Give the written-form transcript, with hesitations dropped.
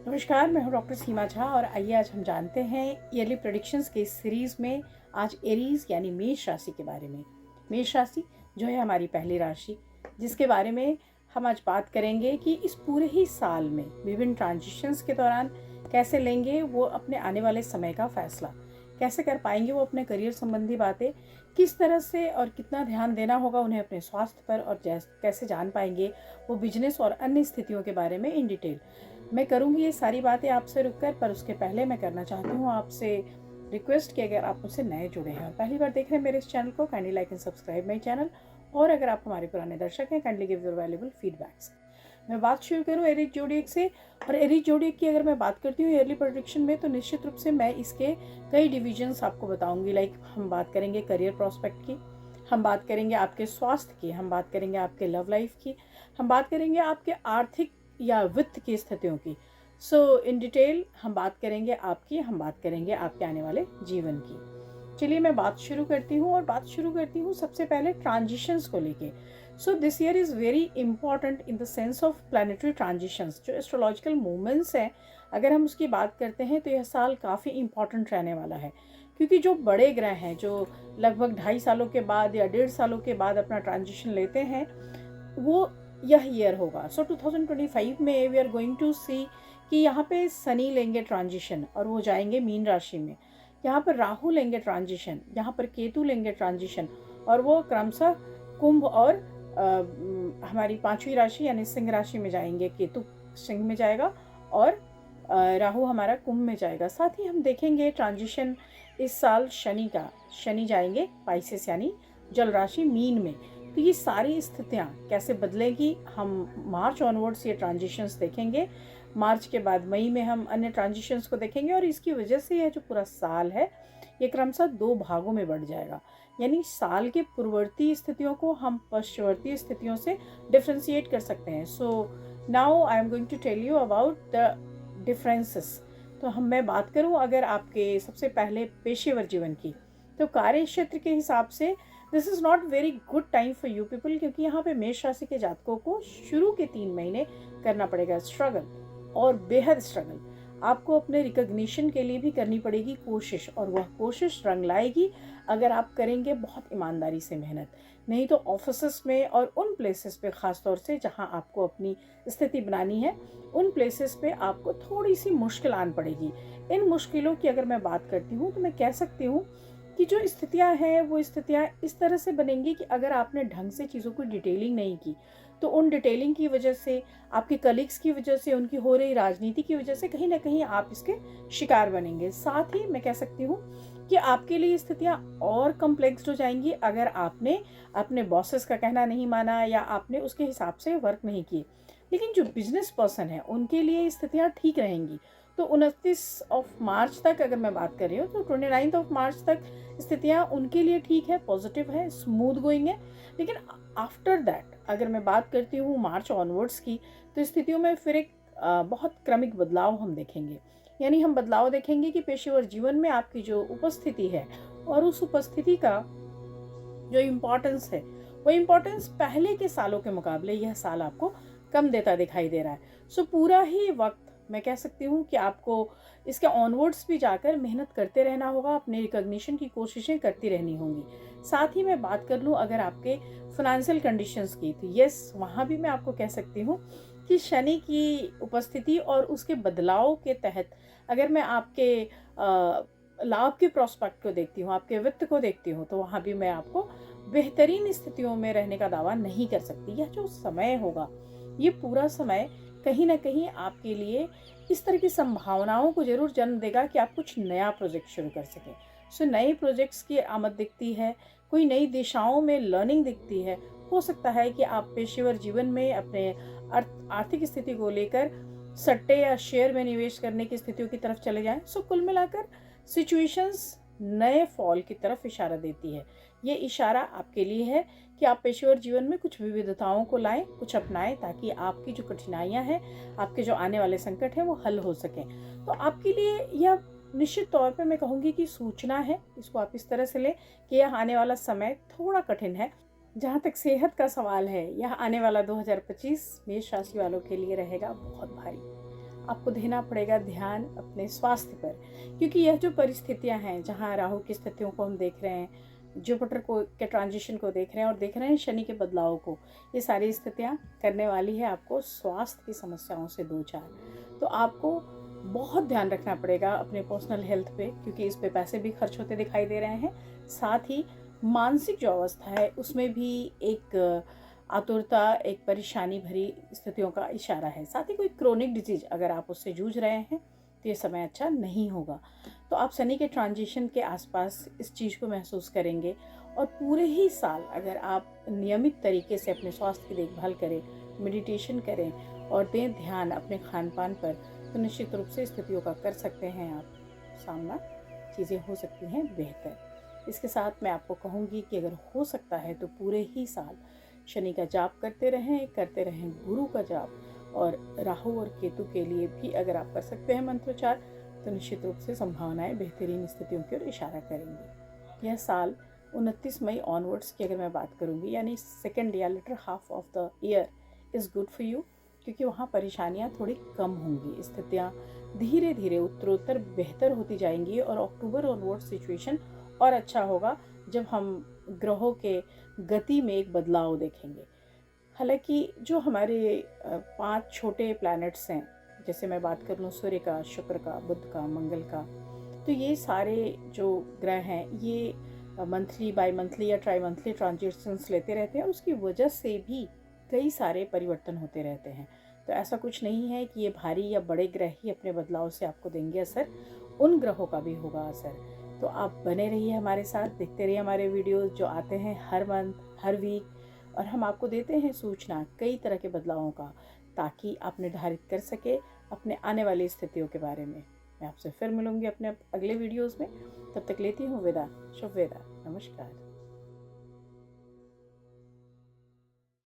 नमस्कार, मैं हूं डॉक्टर सीमा झा और आइए आज हम जानते हैं ईयरली प्रेडिक्शंस के सीरीज़ में आज एरीज यानी मेष राशि के बारे में। मेष राशि जो है हमारी पहली राशि, जिसके बारे में हम आज बात करेंगे कि इस पूरे ही साल में विभिन्न ट्रांजिशंस के दौरान कैसे लेंगे वो अपने आने वाले समय का फैसला, कैसे कर पाएंगे वो अपने करियर संबंधी बातें, किस तरह से और कितना ध्यान देना होगा उन्हें अपने स्वास्थ्य पर, और कैसे जान पाएंगे वो बिजनेस और अन्य स्थितियों के बारे में इन डिटेल। मैं करूँगी ये सारी बातें आपसे रुककर, पर उसके पहले मैं करना चाहती हूँ आपसे रिक्वेस्ट कि अगर आप मुझसे नए जुड़े हैं और पहली बार देख रहे हैं मेरे इस चैनल को, kindly like and subscribe my channel. और अगर आप हमारे पुराने दर्शक हैं, kindly give your valuable feedbacks. मैं बात शुरू करूँ एरीज जोडिएक से। और एरीज जोडिएक की अगर मैं बात करती हूँ ईयरली प्रेडिक्शन में, तो निश्चित रूप से मैं इसके कई डिविजन्स आपको बताऊंगी। लाइक हम बात करेंगे करियर प्रॉस्पेक्ट की, हम बात करेंगे आपके स्वास्थ्य की, हम बात करेंगे आपके लव लाइफ की, हम बात करेंगे आपके आर्थिक या वित्त की स्थितियों की। सो इन डिटेल हम बात करेंगे हम बात करेंगे आपके आने वाले जीवन की। चलिए मैं बात शुरू करती हूँ, और बात शुरू करती हूँ सबसे पहले ट्रांजिशंस को लेके। So this year is very important in the sense of planetary transitions. जो एस्ट्रोलॉजिकल मूवमेंट्स हैं, अगर हम उसकी बात करते हैं तो यह साल काफ़ी इंपॉर्टेंट रहने वाला है, क्योंकि जो बड़े ग्रह हैं जो लगभग 2.5 सालों के बाद या 1.5 सालों के बाद अपना ट्रांजिशन लेते हैं, वो यह ईयर होगा। सो 2025 में वी आर गोइंग टू सी कि यहाँ पे शनि लेंगे ट्रांजिशन और वो जाएंगे मीन राशि में, यहाँ पर राहु लेंगे ट्रांजिशन, यहाँ पर केतु लेंगे ट्रांजिशन, और वो क्रमशः कुंभ और हमारी 5वीं राशि यानी सिंह राशि में जाएंगे। केतु सिंह में जाएगा और राहु हमारा कुंभ में जाएगा। साथ ही हम देखेंगे ट्रांजिशन इस साल शनि का, शनि जाएंगे पाइसेस यानी जल राशि मीन में। तो ये सारी स्थितियाँ कैसे बदलेगी, हम मार्च ऑनवर्ड्स ये ट्रांजिशंस देखेंगे। मार्च के बाद मई में हम अन्य ट्रांजिशंस को देखेंगे, और इसकी वजह से यह जो पूरा साल है ये क्रमशः 2 भागों में बढ़ जाएगा। यानी साल के पूर्ववर्ती स्थितियों को हम पश्चिमवर्ती स्थितियों से डिफ्रेंशिएट कर सकते हैं। So now I am going to tell you about the differences. तो मैं बात करूं अगर आपके सबसे पहले पेशेवर जीवन की, तो कार्य क्षेत्र के हिसाब से this is not very good time for you people, क्योंकि यहाँ पे मेष राशि के जातकों को शुरू के 3 महीने करना पड़ेगा स्ट्रगल, और बेहद स्ट्रगल। आपको अपने रिकग्निशन के लिए भी करनी पड़ेगी कोशिश, और वह कोशिश रंग लाएगी अगर आप करेंगे बहुत ईमानदारी से मेहनत। नहीं तो ऑफिसेस में और उन प्लेसेस पे, ख़ास तौर से जहां आपको अपनी स्थिति बनानी है, उन प्लेसेस पे आपको थोड़ी सी मुश्किल आन पड़ेगी। इन मुश्किलों की अगर मैं बात करती हूँ तो मैं कह सकती हूँ कि जो स्थितियां हैं वो स्थितियां इस तरह से बनेंगी कि अगर आपने ढंग से चीज़ों की डिटेलिंग नहीं की, तो उन डिटेलिंग की वजह से, आपके कलीग्स की वजह से, उनकी हो रही राजनीति की वजह से कहीं ना कहीं आप इसके शिकार बनेंगे। साथ ही मैं कह सकती हूँ कि आपके लिए स्थितियाँ और कम्प्लेक्स हो जाएंगी अगर आपने अपने बॉसेस का कहना नहीं माना या आपने उसके हिसाब से वर्क नहीं किए। लेकिन जो बिजनेस पर्सन है उनके लिए स्थितियाँ ठीक रहेंगी। तो 29 ऑफ मार्च तक अगर मैं बात कर रही हूँ, तो 29 ऑफ मार्च तक स्थितियाँ उनके लिए ठीक है, पॉजिटिव है, स्मूथ गोइंग है। लेकिन आफ्टर दैट अगर मैं बात करती हूँ मार्च ऑनवर्ड्स की, तो स्थितियों में फिर एक बहुत क्रमिक बदलाव हम देखेंगे। यानी हम बदलाव देखेंगे कि पेशेवर जीवन में आपकी जो उपस्थिति है और उस उपस्थिति का जो इम्पोर्टेंस है, वो इम्पोर्टेंस पहले के सालों के मुकाबले यह साल आपको कम देता दिखाई दे रहा है। सो पूरा ही वक्त मैं कह सकती हूँ कि आपको इसके ऑनवर्ड्स भी जाकर मेहनत करते रहना होगा, अपने रिकॉग्निशन की कोशिशें करती रहनी होंगी। साथ ही मैं बात कर लूँ अगर आपके फाइनेंशियल कंडीशंस की, तो यस, वहाँ भी मैं आपको कह सकती हूँ कि शनि की उपस्थिति और उसके बदलाव के तहत अगर मैं आपके लाभ के प्रोस्पेक्ट को देखती हूँ, आपके वित्त को देखती हूँ, तो वहाँ भी मैं आपको बेहतरीन स्थितियों में रहने का दावा नहीं कर सकती। यह जो समय होगा, ये पूरा समय कहीं ना कहीं आपके लिए इस तरह की संभावनाओं को जरूर जन्म देगा कि आप कुछ नया प्रोजेक्ट शुरू कर सकें। सो नए प्रोजेक्ट्स की आमद दिखती है, कोई नई दिशाओं में लर्निंग दिखती है। हो सकता है कि आप पेशेवर जीवन में अपने आर्थिक स्थिति को लेकर सट्टे या शेयर में निवेश करने की स्थितियों की तरफ चले जाएं। सो कुल मिलाकर सिचुएशंस नए फॉल की तरफ इशारा देती है। ये इशारा आपके लिए है कि आप पेशेवर जीवन में कुछ विविधताओं को लाएं, कुछ अपनाएं, ताकि आपकी जो कठिनाइयां हैं, आपके जो आने वाले संकट हैं, वो हल हो सकें। तो आपके लिए यह निश्चित तौर पे मैं कहूँगी कि सूचना है। इसको आप इस तरह से लें कि यह आने वाला समय थोड़ा कठिन है। जहाँ तक सेहत का सवाल है, यह आने वाला 2025 मेष राशि वालों के लिए रहेगा बहुत भारी। आपको देना पड़ेगा ध्यान अपने स्वास्थ्य पर, क्योंकि यह जो परिस्थितियां हैं जहां राहु की स्थितियों को हम देख रहे हैं, जुपिटर को के ट्रांजिशन को देख रहे हैं और देख रहे हैं शनि के बदलाव को, ये सारी स्थितियां करने वाली है आपको स्वास्थ्य की समस्याओं से दो चार। तो आपको बहुत ध्यान रखना पड़ेगा अपने पर्सनल हेल्थ पे, क्योंकि इस पे पैसे भी खर्च होते दिखाई दे रहे हैं। साथ ही मानसिक जो अवस्था है उसमें भी एक आतुरता, एक परेशानी भरी स्थितियों का इशारा है। साथ ही कोई क्रोनिक डिजीज अगर आप उससे जूझ रहे हैं तो ये समय अच्छा नहीं होगा। तो आप शनि के ट्रांजिशन के आसपास इस चीज़ को महसूस करेंगे। और पूरे ही साल अगर आप नियमित तरीके से अपने स्वास्थ्य की देखभाल करें, मेडिटेशन करें और दें ध्यान अपने खान पान पर, तो निश्चित रूप से स्थितियों का कर सकते हैं आप सामना, चीज़ें हो सकती हैं बेहतर। इसके साथ मैं आपको कहूँगी कि अगर हो सकता है तो पूरे ही साल शनि का जाप करते रहें गुरु का जाप, और राहु और केतु के लिए भी अगर आप कर सकते हैं मंत्रोच्चार, तो निश्चित रूप से संभावनाएं बेहतरीन स्थितियों की ओर इशारा करेंगी। यह साल 29 मई ऑनवर्ड्स की अगर मैं बात करूंगी, यानी सेकेंड या latter half of the year is good for you, क्योंकि वहाँ परेशानियाँ थोड़ी कम होंगी, स्थितियाँ धीरे धीरे उत्तरोत्तर बेहतर होती जाएंगी और अक्टूबर ऑनवर्ड सिचुएशन और अच्छा होगा जब हम ग्रहों के गति में एक बदलाव देखेंगे। हालांकि जो हमारे 5 छोटे प्लैनेट्स हैं, जैसे मैं बात कर लूँ सूर्य का, शुक्र का, बुध का, मंगल का, तो ये सारे जो ग्रह हैं ये मंथली, बाई मंथली या ट्राई मंथली ट्रांजिशंस लेते रहते हैं और उसकी वजह से भी कई सारे परिवर्तन होते रहते हैं। तो ऐसा कुछ नहीं है कि ये भारी या बड़े ग्रह ही अपने बदलाव से आपको देंगे असर, उन ग्रहों का भी होगा असर। तो आप बने रहिए हमारे साथ, देखते रहिए हमारे वीडियोस जो आते हैं हर मंथ, हर वीक, और हम आपको देते हैं सूचना कई तरह के बदलावों का, ताकि आप निर्धारित कर सके अपने आने वाली स्थितियों के बारे में। मैं आपसे फिर मिलूंगी अपने अगले वीडियोस में, तब तक लेती हूँ विदा। शुभ विदा, नमस्कार।